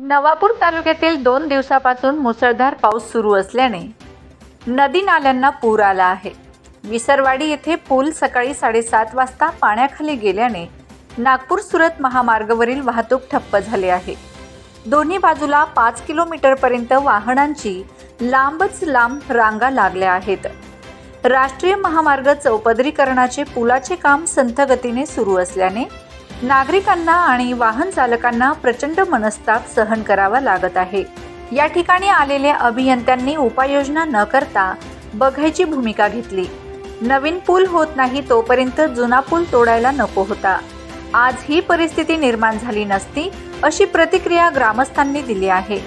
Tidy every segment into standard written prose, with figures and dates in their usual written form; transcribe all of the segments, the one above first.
नवापूर तालुक्यातील 2 दिवसापासून मुसळधार पाऊस सुरू असल्याने नदी नाल्यांना पूर आला आहे। विसरवाडी येथे पूल सकाळी 7:30 वाजता पाण्याखाली गेल्याने नागपूर सुरत महामार्गावरील वाहतूक ठप्प झाली आहे। दोन्ही बाजूला 5 किलोमीटरपर्यंत वाहनांची लांबच लांब रांगा लागल्या आहेत। राष्ट्रीय महामार्ग चौपदरीकरणाचे पुलाचे काम संथ गतीने सुरू असल्याने नागरिकांना आणि वाहन चालकांना प्रचंड मनस्ताप सहन करावा लागत आहे। या ठिकाणी आलेल्या अभियंत्यांनी उपाययोजना न करता बघायची भूमिका घेतली। नवीन पूल होत नाही तोपर्यंत जुना पूल तोडायला नको होता। आज ही परिस्थिती निर्माण झाली नसती अशी प्रतिक्रिया ग्रामस्थांनी दिली आहे।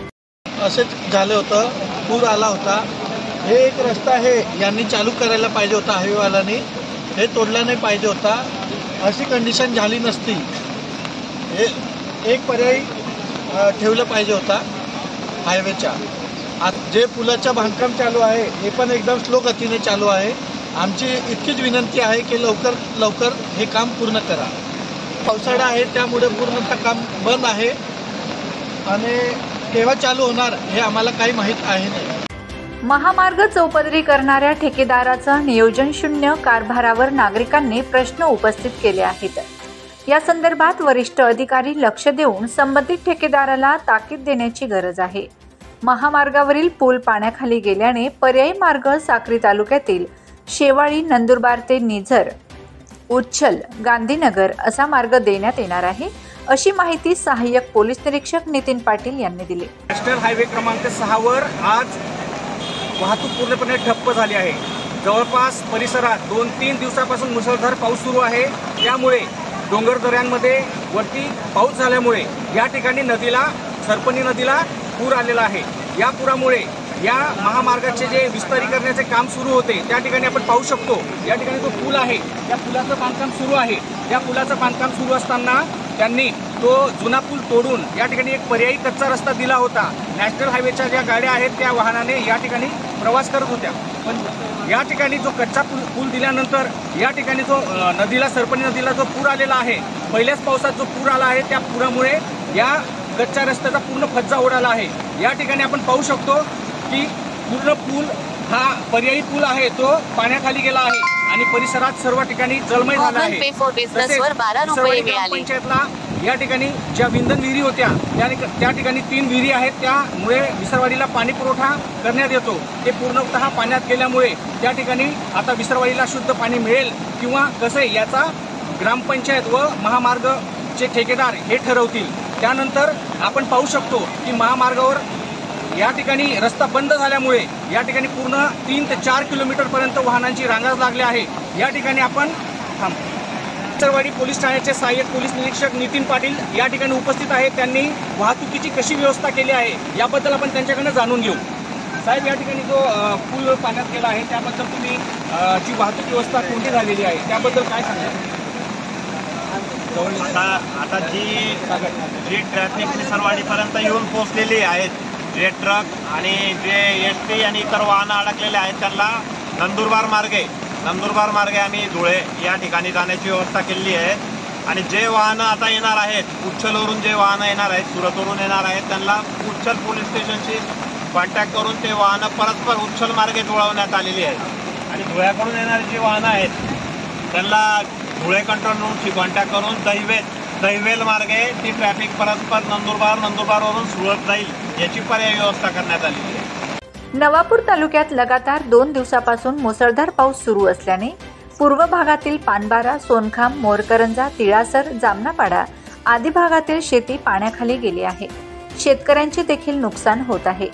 असंच झालं होतं, पूर आला होता। हे एक रस्ता आहे, यांनी चालू करायला पाहिजे होता, हायवेवाल्यांनी हे तोडला नाही पाहिजे होता। अशी कंडिशन झाली नसती। हे एक पर्याय ठेवलं पाहिजे होता हायवेच्या। आज जे पुलाचं बांधकाम चालू आहे हे पण एकदम स्लो गतीने चालू आहे। आमची इतकीच विनंती आहे की लवकर लवकर हे काम पूर्ण करा। पावसाळा आहे त्यामुळे पूर्णतः काम बंद आहे आणि केव्हा चालू होणार हे आम्हाला काही माहीत आहे नाही। महामार्ग चौपदरी करणाऱ्या ठेकेदाराचा नियोजन शून्य कारभारावर नागरिकांनी प्रश्न उपस्थित केले आहेत। या संदर्भात वरिष्ठ अधिकारी लक्ष देऊन संबंधित ठेकेदाराला ताकीद देण्याची गरज आहे। महामार्गावरील पूल पाण्याखाली गेल्याने पर्यायी मार्ग साक्री तालुक्यातील शेवाळी, नंदुरबार ते निझर, उच्छल, गांधीनगर असा मार्ग देण्यात येणार आहे, अशी माहिती सहाय्यक पोलीस निरीक्षक नितीन पाटील यांनी दिली। नॅशनल हायवे क्रमांक 6 वर आज वाहतूक पूर्णपणे ठप्प झाली आहे। जवळपास परिसरात 2-3 दिवसापासून मुसळधार पाऊस सुरू आहे। त्यामुळे डोंगर दऱ्यांमध्ये वरती पाऊस झाल्यामुळे या ठिकाणी सरपणी नदीला पूर आलेला आहे। या पुरामुळे या महामार्गाचे जे विस्तारीकरणाचे काम सुरू होते त्या ठिकाणी आपण पाहू शकतो। या ठिकाणी जो पूल आहे त्या पुलाचं बांधकाम सुरू आहे। या पुलाचं बांधकाम सुरू असताना त्यांनी तो जुना पूल तोडून या ठिकाणी एक पर्यायी कच्चा रस्ता दिला होता। नॅशनल हायवेच्या ज्या गाड्या आहेत त्या वाहनाने या ठिकाणी प्रवास करत होत्या, पण या ठिकाणी जो कच्चा पूल दिल्यानंतर या ठिकाणी जो सरपणी नदीला जो पूर आलेला आहे, पहिल्याच पावसात जो पूर आला आहे त्या पुरामुळे या कच्च्या रस्त्याचा पूर्ण फज्जा उडाला आहे। या ठिकाणी आपण पाहू शकतो की पूर्ण पूल हा पर्यायी पूल आहे तो पाण्याखाली गेला आहे आणि परिसरात सर्व ठिकाणी जलमय झाला आहे। पंचायतला या ठिकाणी ज्या विंधन विहिरी होत्या त्या ठिकाणी 3 विहिरी आहेत, त्यामुळे विसरवाडीला पाणी पुरवठा करण्यात येतो। ते पूर्णतः पाण्यात गेल्यामुळे त्या ठिकाणी आता विसरवाडीला शुद्ध पाणी मिळेल किंवा कसे याचा ग्रामपंचायत व महामार्गचे ठेकेदार हे ठरवतील। त्यानंतर आपण पाहू शकतो की महामार्गावर या ठिकाणी रस्ता बंद झाल्यामुळे या ठिकाणी पूर्ण 3 ते 4 किलोमीटरपर्यंत वाहनांची रांगा लागल्या आहे। या ठिकाणी आपण विसरवाडी पोलीस ठाण्याचे सहाय्यक पोलीस निरीक्षक नितीन पाटील या ठिकाणी उपस्थित आहेत। त्यांनी वाहतुकीची कशी व्यवस्था केली आहे याबद्दल आपण त्यांच्याकडून जाणून घेऊ। साहेब, या ठिकाणी जो पूल पाण्यात गेला आहे त्याबद्दल तुम्ही जी वाहतूक व्यवस्था कोणती झालेली आहे त्याबद्दल काय सांगाल? आता जी ट्रॅफिक विसरवाडीपर्यंत येऊन पोहोचलेली आहेत, जे ट्रक आणि जे एसटी आणि इतर वाहनं अडकलेले आहेत त्यांना नंदुरबार मार्गे आम्ही धुळे या ठिकाणी जाण्याची व्यवस्था केलेली आहे। आणि जे वाहनं आता येणार आहेत, उच्छलवरून जे वाहनं येणार आहेत, सुरतवरून येणार आहेत, त्यांना उच्छल पोलीस स्टेशनशी कॉन्टॅक्ट करून ते वाहनं परस्पर उच्छल मार्गे जुळवण्यात आलेली आहेत। आणि धुळ्याकडून येणारी जी वाहनं आहेत त्यांना धुळे कंट्रोल रूमशी कॉन्टॅक्ट करून दहिवेल मार्गे ती ट्रॅफिक परस्पर नंदुरबारवरून सुरत जाईल याची पर्यायी व्यवस्था करण्यात आली आहे। नवापूर तालुक्यात लगातार 2 दिवसापासून मुसळधार पाऊस सुरू असल्याने पूर्व भागातील पानबारा, सोनखाम, मोरकरंजा, तिळासर, जामनापाडा आदी भागातील शेती पाण्याखाली गेली आहे। शेतकऱ्यांचे देखील नुकसान होत आहे।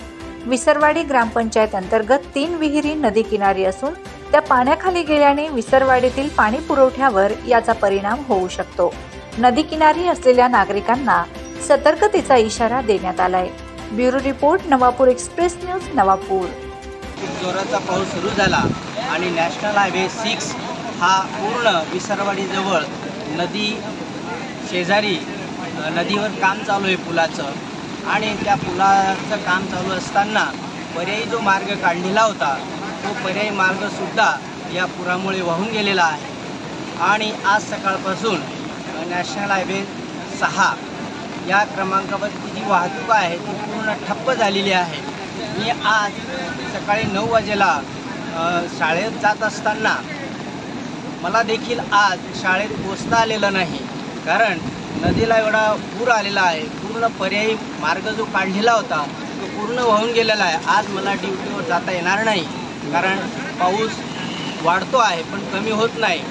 विसरवाडी ग्रामपंचायत अंतर्गत 3 विहिरी नदी किनारी असून त्या पाण्याखाली गेल्याने विसरवाडीतील पाणी पुरवठ्यावर याचा परिणाम होऊ शकतो। नदी किनारी असलेल्या नागरिकांना सतर्कतेचा इशारा देण्यात आलाय। Bureau report, Navapur express news, Navapur. जोराचा पाऊस सुरू झाला आणि नॅशनल हायवे 6 हा पूर्ण विसरवाडीजवळ नदी शेजारी नदीवर काम चालू आहे पुलाचं, आणि त्या पुलाचं काम चालू असताना पर्यायी जो मार्ग काढलेला होता तो पर्यायी मार्गसुद्धा या पुरामुळे वाहून गेलेला आहे। आणि आज सकाळपासून नॅशनल हायवे 6 या क्रमांकावरती जी वाहतूक आहे ती पूर्ण ठप्प झालेली आहे. मी आज सकाळी 9 वाजेला शाळेत जात असताना मला देखील आज शाळेत पोचता आलेलं नाही, कारण नदीला एवढा पूर आलेला आहे. पूर्ण पर्यायी मार्ग जो काढलेला होता तो पूर्ण वाहून गेलेला आहे. आज मला ड्युटीवर जाता येणार नाही, कारण पाऊस वाढतो आहे पण कमी होत नाही.